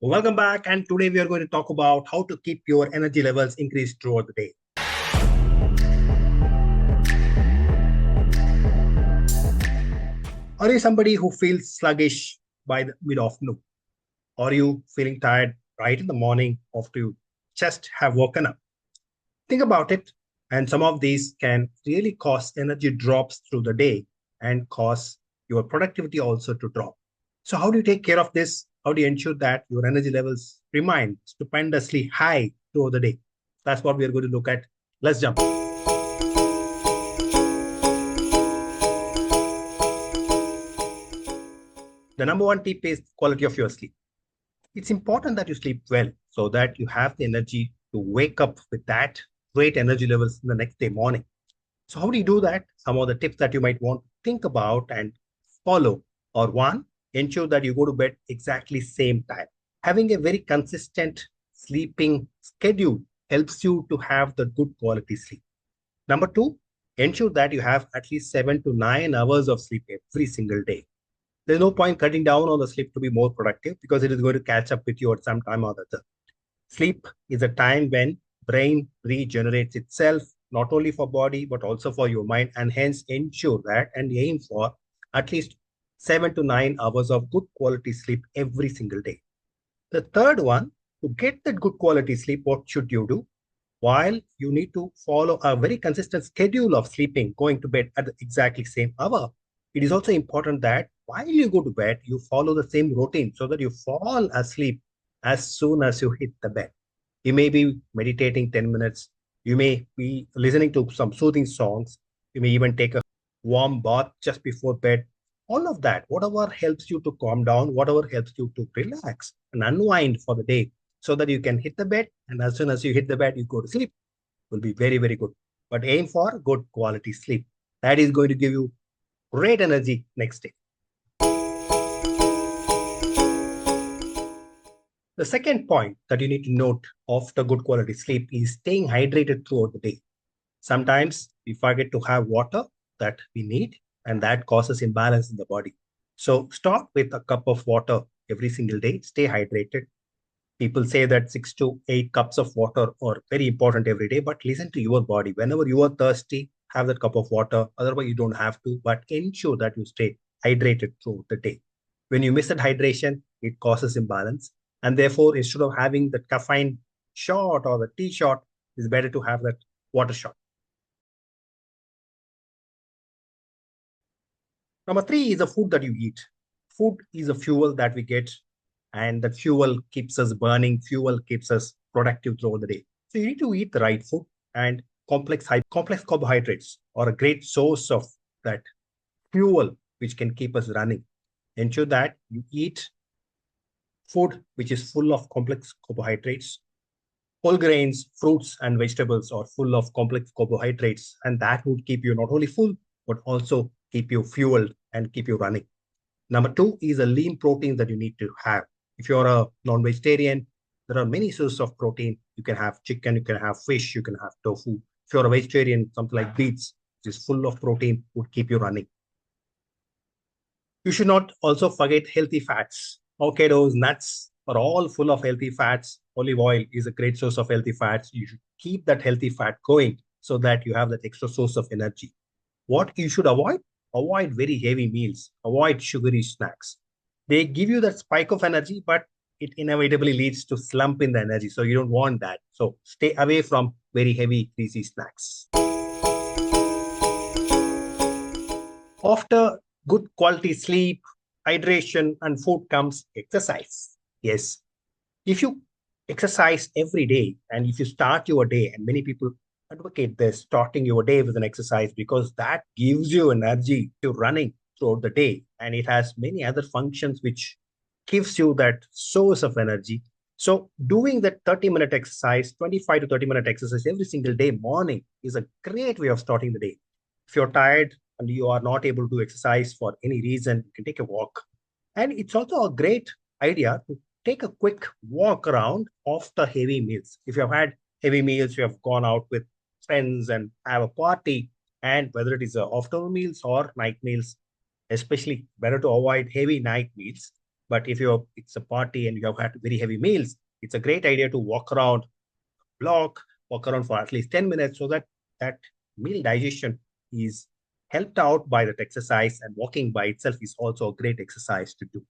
Welcome back, and today we are going to talk about how to keep your energy levels increased throughout the day. Are you somebody who feels sluggish by the mid-afternoon? Are you feeling tired right in the morning after you just have woken up? Think about it, and some of these can really cause energy drops through the day and cause your productivity also to drop. So, how do you take care of this? How do you ensure that your energy levels remain stupendously high throughout the day? That's what we are going to look at. Let's jump. The number one tip is quality of your sleep. It's important that you sleep well so that you have the energy to wake up with that great energy levels in the next day morning. So how do you do that? Some of the tips that you might want to think about and follow are: one, ensure that you go to bed exactly same time. Having a very consistent sleeping schedule helps you to have the good quality sleep. Number two, ensure that you have at least 7 to 9 hours of sleep every single day. There's no point cutting down on the sleep to be more productive because it is going to catch up with you at some time or other. Sleep is a time when brain regenerates itself, not only for body, but also for your mind, and hence ensure that and aim for at least 7 to 9 hours of good quality sleep every single day. The third one, to get that good quality sleep, what should you do? While you need to follow a very consistent schedule of sleeping, going to bed at the exactly same hour, it is also important that while you go to bed, you follow the same routine so that you fall asleep as soon as you hit the bed. You may be meditating 10 minutes. You may be listening to some soothing songs. You may even take a warm bath just before bed. All of that, whatever helps you to calm down, whatever helps you to relax and unwind for the day so that you can hit the bed. And as soon as you hit the bed, you go to sleep, will be very, very good. But aim for good quality sleep. That is going to give you great energy next day. The second point that you need to note after good quality sleep is staying hydrated throughout the day. Sometimes we forget to have water that we need, and that causes imbalance in the body. So start with a cup of water every single day. Stay hydrated. People say that 6 to 8 cups of water are very important every day, but listen to your body. Whenever you are thirsty, have that cup of water. Otherwise, you don't have to, but ensure that you stay hydrated throughout the day. When you miss that hydration, it causes imbalance. And therefore, instead of having the caffeine shot or the tea shot, it's better to have that water shot. Number three is the food that you eat. Food is a fuel that we get, and that fuel keeps us burning, fuel keeps us productive throughout the day. So you need to eat the right food, and complex carbohydrates are a great source of that fuel which can keep us running. Ensure that you eat food which is full of complex carbohydrates. Whole grains, fruits, and vegetables are full of complex carbohydrates, and that would keep you not only full, but also keep you fueled and keep you running. Number two is a lean protein that you need to have. If you're a non-vegetarian, there are many sources of protein. You can have chicken, you can have fish, you can have tofu. If you're a vegetarian, something like beets, which is full of protein, would keep you running. You should not also forget healthy fats. Avocados, nuts are all full of healthy fats. Olive oil is a great source of healthy fats. You should keep that healthy fat going so that you have that extra source of energy. What you should avoid? Avoid very heavy meals. Avoid sugary snacks. They give you that spike of energy, but it inevitably leads to slump in the energy. So you don't want that. So stay away from very heavy, greasy snacks. After good quality sleep, hydration, and food comes exercise. Yes. If you exercise every day and if you start your day, and many people advocate this, starting your day with an exercise because that gives you energy to running throughout the day. And it has many other functions which gives you that source of energy. So doing that 30-minute exercise, 25 to 30-minute exercise every single day morning is a great way of starting the day. If you're tired and you are not able to exercise for any reason, you can take a walk. And it's also a great idea to take a quick walk around after heavy meals. If you have had heavy meals, you have gone out with friends and have a party, and whether it is afternoon meals or night meals, especially better to avoid heavy night meals. But if it's a party and you have had very heavy meals, it's a great idea to walk around block, walk around for at least 10 minutes so that that meal digestion is helped out by that exercise, and walking by itself is also a great exercise to do.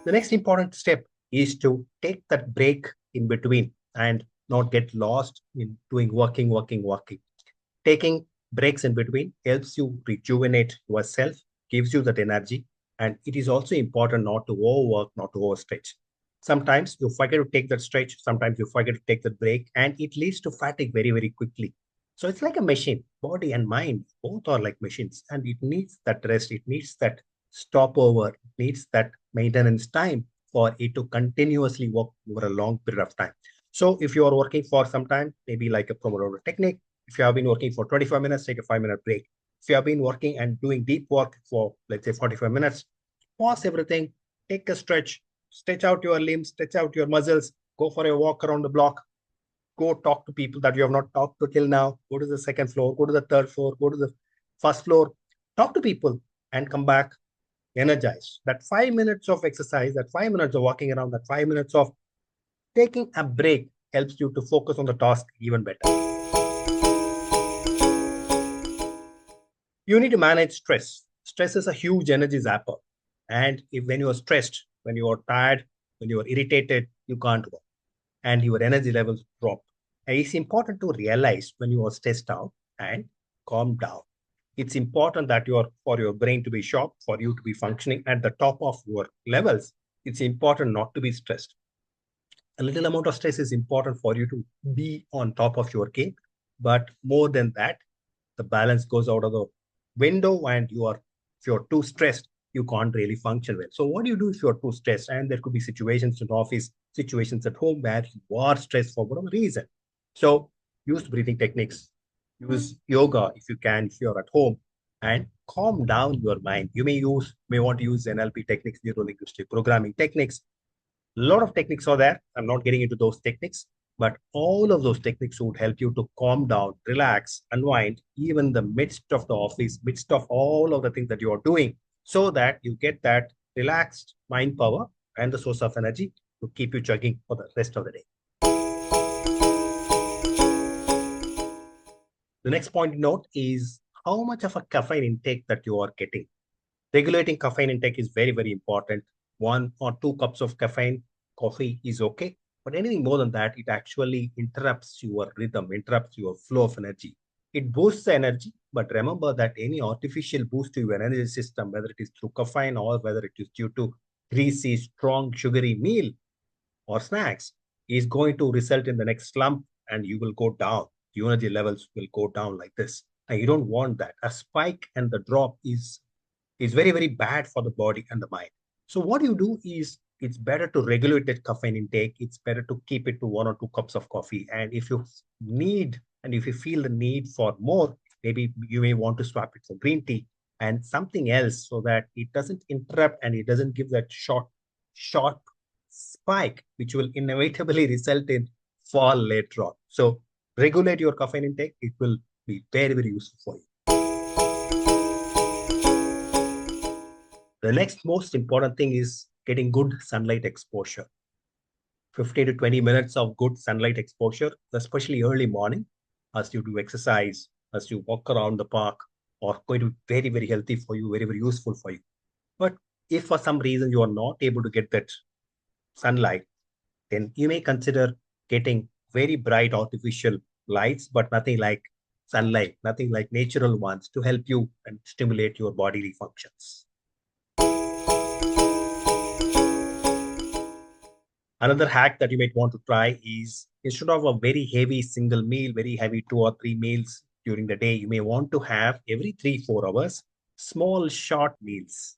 The next important step is to take that break in between and not get lost in doing working. Taking breaks in between helps you rejuvenate yourself, gives you that energy, and it is also important not to overwork, not to overstretch. Sometimes you forget to take that stretch, sometimes you forget to take that break, and it leads to fatigue very, very quickly. So it's like a machine. Body and mind both are like machines, and it needs that rest, it needs that stopover, it needs that maintenance time for it to continuously work over a long period of time. So if you are working for some time, maybe like a Pomodoro technique, if you have been working for 25 minutes, take a 5-minute break. If you have been working and doing deep work for, let's say, 45 minutes, pause everything, take a stretch out your limbs, stretch out your muscles, go for a walk around the block, go talk to people that you have not talked to till now, go to the second floor, go to the third floor, go to the first floor, talk to people and come back energized. That 5 minutes of exercise, that 5 minutes of walking around, that 5 minutes of taking a break helps you to focus on the task even better. You need to manage stress. Stress is a huge energy zapper. And when you are stressed, when you are tired, when you are irritated, you can't work and your energy levels drop. And it's important to realize when you are stressed out and calm down. It's important that for your brain to be sharp, for you to be functioning at the top of your levels. It's important not to be stressed. A little amount of stress is important for you to be on top of your game. But more than that, the balance goes out of the window, and if you're too stressed, you can't really function well. So what do you do if you're too stressed? And there could be situations in office, situations at home where you are stressed for whatever reason. So use breathing techniques, use yoga if you can, if you're at home, and calm down your mind. You may want to use NLP techniques, neuro linguistic programming techniques. A lot of techniques are there. I'm not getting into those techniques, but all of those techniques would help you to calm down, relax, unwind, even the midst of the office, midst of all of the things that you are doing, so that you get that relaxed mind power and the source of energy to keep you chugging for the rest of the day. The next point to note is how much of a caffeine intake that you are getting. Regulating caffeine intake is very, very important. 1 or 2 cups of caffeine, coffee is okay. But anything more than that, it actually interrupts your rhythm, interrupts your flow of energy. It boosts the energy, but remember that any artificial boost to your energy system, whether it is through caffeine or whether it is due to greasy, strong, sugary meal or snacks, is going to result in the next slump, and you will go down. Your energy levels will go down like this. And you don't want that. A spike and the drop is very, very bad for the body and the mind. So what you do is it's better to regulate that caffeine intake. It's better to keep it to 1 or 2 cups of coffee. And if you feel the need for more, maybe you may want to swap it for green tea and something else so that it doesn't interrupt and it doesn't give that short spike, which will inevitably result in fall later on. So regulate your caffeine intake. It will be very, very useful for you. The next most important thing is getting good sunlight exposure. 15 to 20 minutes of good sunlight exposure, especially early morning, as you do exercise, as you walk around the park, are going to be very, very healthy for you, very, very useful for you. But if for some reason you are not able to get that sunlight, then you may consider getting very bright artificial lights, but nothing like sunlight, nothing like natural ones to help you and stimulate your bodily functions. Another hack that you might want to try is, instead of a very heavy single meal, very heavy 2 or 3 meals during the day, you may want to have every 3-4 hours, small short meals.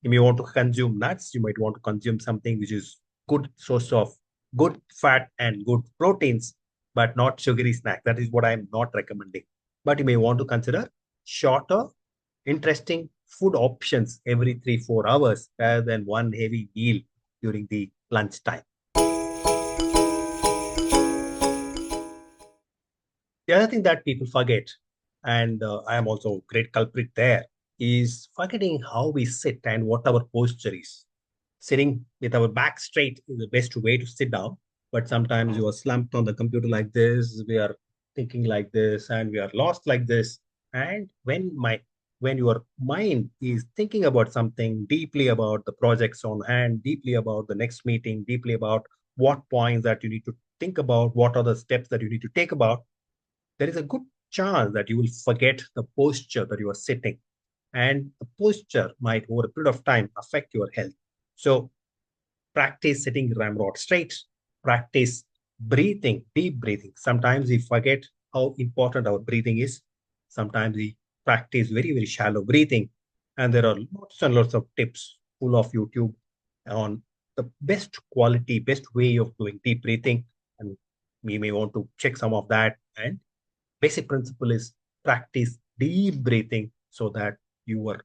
You may want to consume nuts. You might want to consume something which is good source of good fat and good proteins, but not sugary snack. That is what I'm not recommending. But you may want to consider shorter, interesting food options every 3-4 hours rather than one heavy meal during the lunchtime. The other thing that people forget, and I am also a great culprit there, is forgetting how we sit and what our posture is. Sitting with our back straight is the best way to sit down. But sometimes you are slumped on the computer like this, we are thinking like this, and we are lost like this. And when your mind is thinking about something deeply about the projects on hand, deeply about the next meeting, deeply about what points that you need to think about, what are the steps that you need to take about, there is a good chance that you will forget the posture that you are sitting. And the posture might, over a period of time, affect your health. So practice sitting ramrod straight, practice breathing, deep breathing. Sometimes we forget how important our breathing is. Sometimes we practice very, very shallow breathing. And there are lots and lots of tips full of YouTube on the best quality, best way of doing deep breathing. And we may want to check some of that. And basic principle is practice deep breathing so that you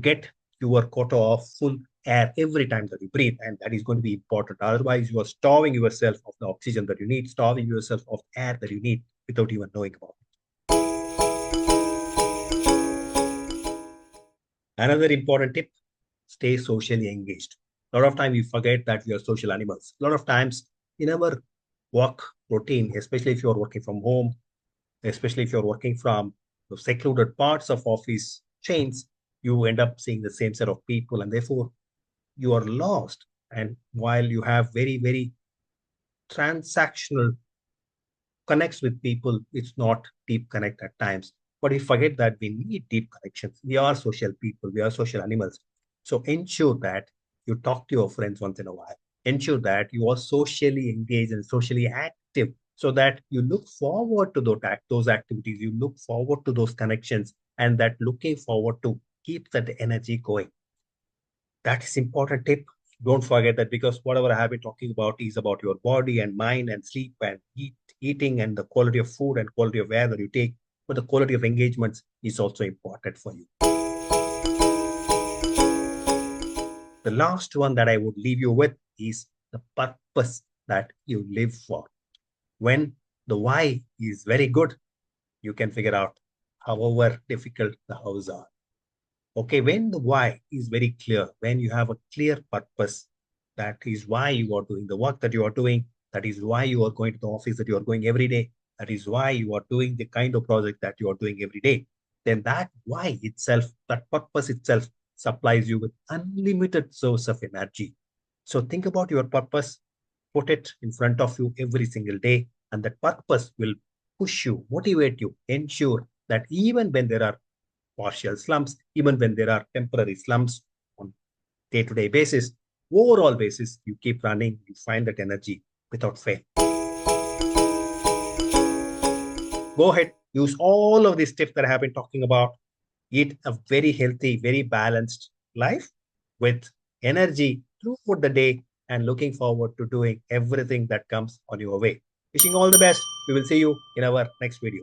get your quota of full air every time that you breathe, and that is going to be important. Otherwise, you are starving yourself of the oxygen that you need, starving yourself of air that you need without even knowing about it. Another important tip: stay socially engaged. A lot of time we forget that we are social animals. A lot of times in our work routine, especially if you are working from home, especially if you're working from the secluded parts of office chains, you end up seeing the same set of people, and therefore you are lost. And while you have very, very transactional connects with people, it's not deep connect at times. But we forget that we need deep connections. We are social people, we are social animals. So ensure that you talk to your friends once in a while. Ensure that you are socially engaged and socially active so that you look forward to those activities, you look forward to those connections, and that looking forward to keep that energy going. That is important tip. Don't forget that, because whatever I have been talking about is about your body and mind and sleep and eating and the quality of food and quality of air that you take. But the quality of engagements is also important for you. The last one that I would leave you with is the purpose that you live for. When the why is very good, you can figure out however difficult the hows are. Okay, when the why is very clear, when you have a clear purpose, that is why you are doing the work that you are doing, that is why you are going to the office that you are going every day, that is why you are doing the kind of project that you are doing every day, then that why itself, that purpose itself supplies you with unlimited source of energy. So think about your purpose, put it in front of you every single day, and that purpose will push you, motivate you, ensure that even when there are partial slumps, even when there are temporary slumps on day-to-day basis, overall basis, you keep running, you find that energy without fail. Go ahead, use all of these tips that I have been talking about. Eat a very healthy, very balanced life with energy throughout the day and looking forward to doing everything that comes on your way. Wishing all the best. We will see you in our next video.